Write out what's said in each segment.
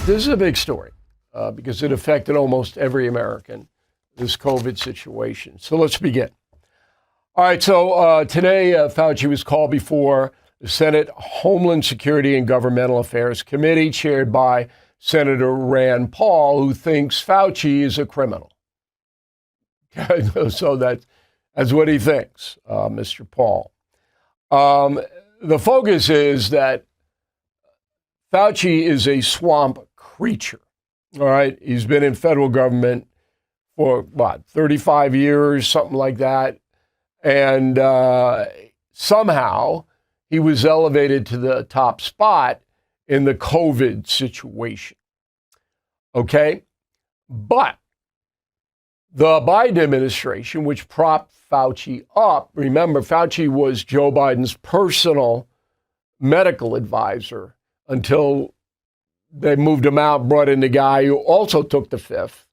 This is a big story because it affected almost every American, this COVID situation. So let's begin. All right, so today Fauci was called before the Senate Homeland Security and Governmental Affairs Committee, chaired by Senator Rand Paul, who thinks Fauci is a criminal. So that's what he thinks, Mr. Paul. The focus is that Fauci is a swamp creature. All right. He's been in federal government for 35 years, something like that. And somehow he was elevated to the top spot in the COVID situation. Okay. But the Biden administration, which propped Fauci up, remember, Fauci was Joe Biden's personal medical advisor until they moved him out, brought in the guy who also took the fifth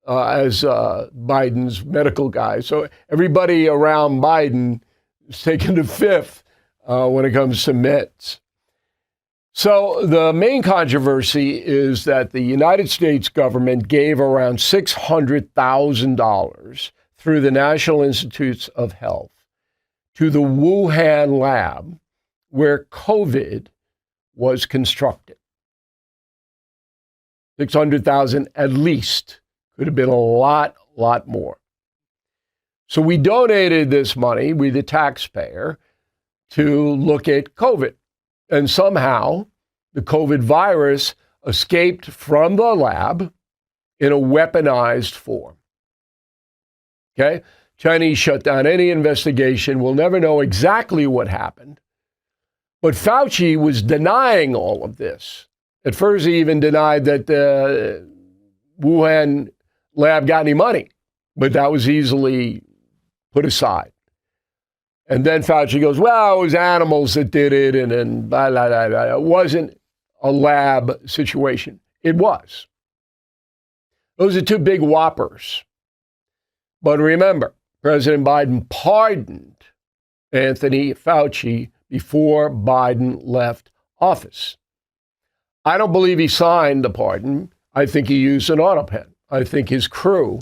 as Biden's medical guy. So everybody around Biden is taking the fifth when it comes to meds. So the main controversy is that the United States government gave around $600,000 through the National Institutes of Health to the Wuhan lab where COVID was constructed. 600,000 at least. Could have been a lot more. So we donated this money, we the taxpayer, to look at COVID. And somehow the COVID virus escaped from the lab in a weaponized form. Okay? Chinese shut down any investigation. We'll never know exactly what happened. But Fauci was denying all of this. At first, he even denied that the Wuhan lab got any money, but that was easily put aside. And then Fauci goes, well, it was animals that did it, and then blah, blah, blah, blah. It wasn't a lab situation. It was. Those are two big whoppers. But remember, President Biden pardoned Anthony Fauci before Biden left office. I don't believe he signed the pardon. I think he used an auto pen. I think his crew,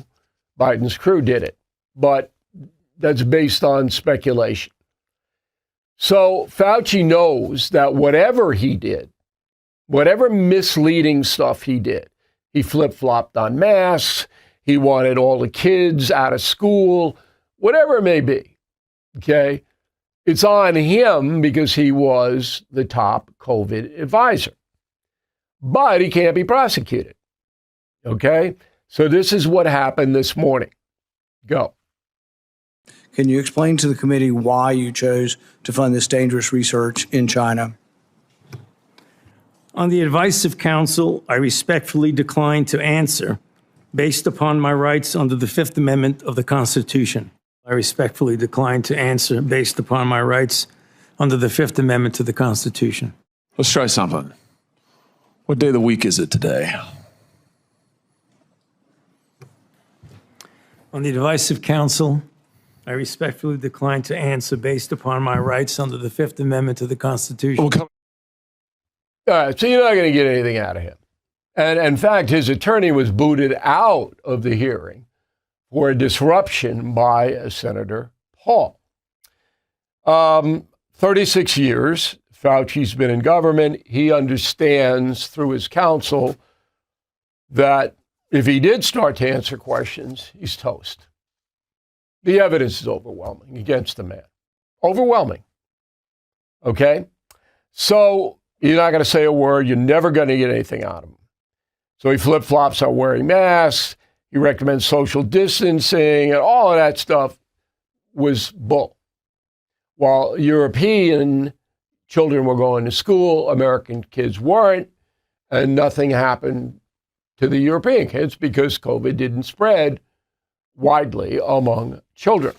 Biden's crew, did it. But that's based on speculation. So Fauci knows that whatever he did, whatever misleading stuff he did, he flip-flopped on masks, he wanted all the kids out of school, whatever it may be, okay? It's on him because he was the top COVID advisor. But he can't be prosecuted, okay? So this is what happened this morning. Go. Can you explain to the committee why you chose to fund this dangerous research in China? On the advice of counsel, I respectfully decline to answer based upon my rights under the Fifth Amendment of the Constitution. I respectfully decline to answer based upon my rights under the Fifth Amendment to the Constitution. Let's try something. What day of the week is it today? On the advice of counsel, I respectfully decline to answer based upon my rights under the Fifth Amendment to the Constitution. All right, so you're not going to get anything out of him. And in fact, his attorney was booted out of the hearing for a disruption by Senator Paul. 36 years, Fauci's been in government. He understands through his counsel that if he did start to answer questions, he's toast. The evidence is overwhelming against the man. Overwhelming. Okay? So you're not going to say a word. You're never going to get anything out of him. So he flip-flops on wearing masks. He recommends social distancing, and all of that stuff was bull. While European children were going to school, American kids weren't, and nothing happened to the European kids because COVID didn't spread widely among children.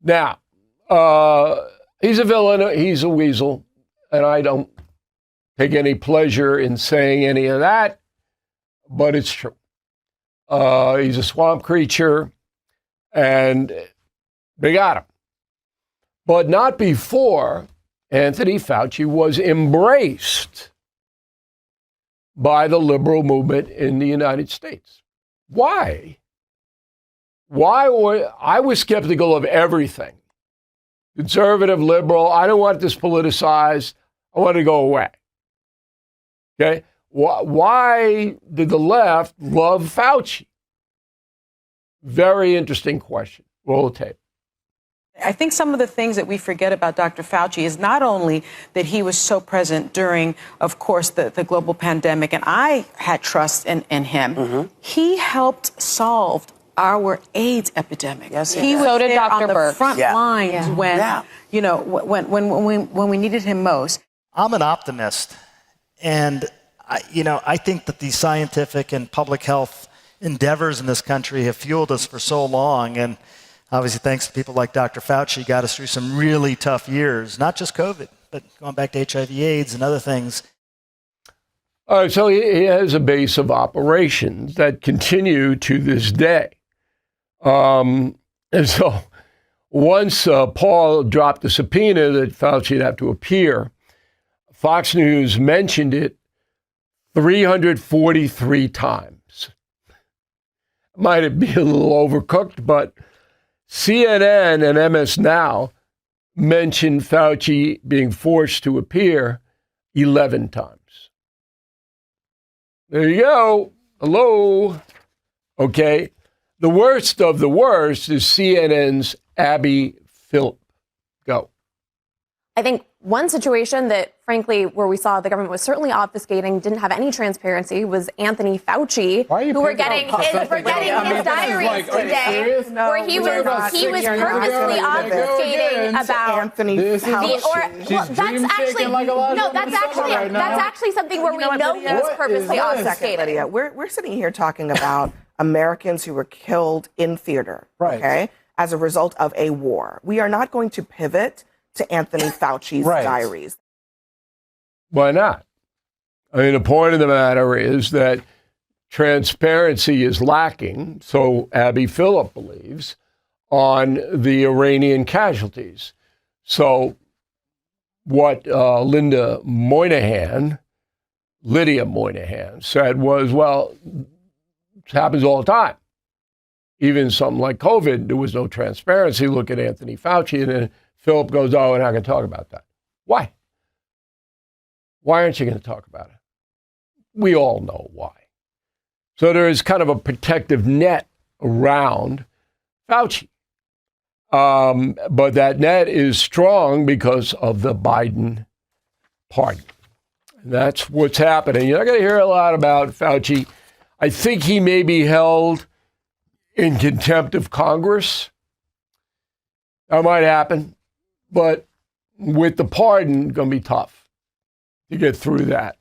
Now, he's a villain, he's a weasel, and I don't take any pleasure in saying any of that, but it's true. He's a swamp creature, and they got him. But not before Anthony Fauci was embraced by the liberal movement in the United States. Why? I was skeptical of everything. Conservative, liberal, I don't want this politicized. I want it to go away. Okay? Why did the left love Fauci? Very interesting question. Roll the tape. I think some of the things that we forget about Dr. Fauci is not only that he was so present during, of course, the global pandemic, and I had trust in him. Mm-hmm. He helped solve our AIDS epidemic. Yes, he was so did there Dr. on the Birx. front lines when, you know, when we needed him most. I'm an optimist, and I think that the scientific and public health endeavors in this country have fueled us for so long, and obviously thanks to people like Dr. Fauci, got us through some really tough years, not just COVID, but going back to HIV/AIDS and other things. All right, so he has a base of operations that continue to this day. And so once Paul dropped the subpoena that Fauci would have to appear, Fox News mentioned it 343 times. Might be a little overcooked, but CNN and MS Now mentioned Fauci being forced to appear 11 times. There you go. Hello. Okay. The worst of the worst is CNN's Abby Phillip. Go. I think one situation that, frankly, where we saw the government was certainly obfuscating, didn't have any transparency, was Anthony Fauci, who we're getting his diaries today, where he was purposely obfuscating about Anthony Fauci. That's actually something where we know he was purposely obfuscating. We're sitting here talking about Americans who were killed in theater, okay, as a result of a war. We are not going to pivot to Anthony Fauci's diaries. Why not? I mean, the point of the matter is that transparency is lacking, so Abby Phillip believes, on the Iranian casualties. So what Lydia Moynihan said was, well, it happens all the time. Even something like COVID, there was no transparency. Look at Anthony Fauci. And then Philip goes, oh, we're not going to talk about that. Why? Why aren't you going to talk about it? We all know why. So there is kind of a protective net around Fauci. But that net is strong because of the Biden pardon. And that's what's happening. You're not going to hear a lot about Fauci. I think he may be held in contempt of Congress. That might happen. But with the pardon, going to be tough to get through that.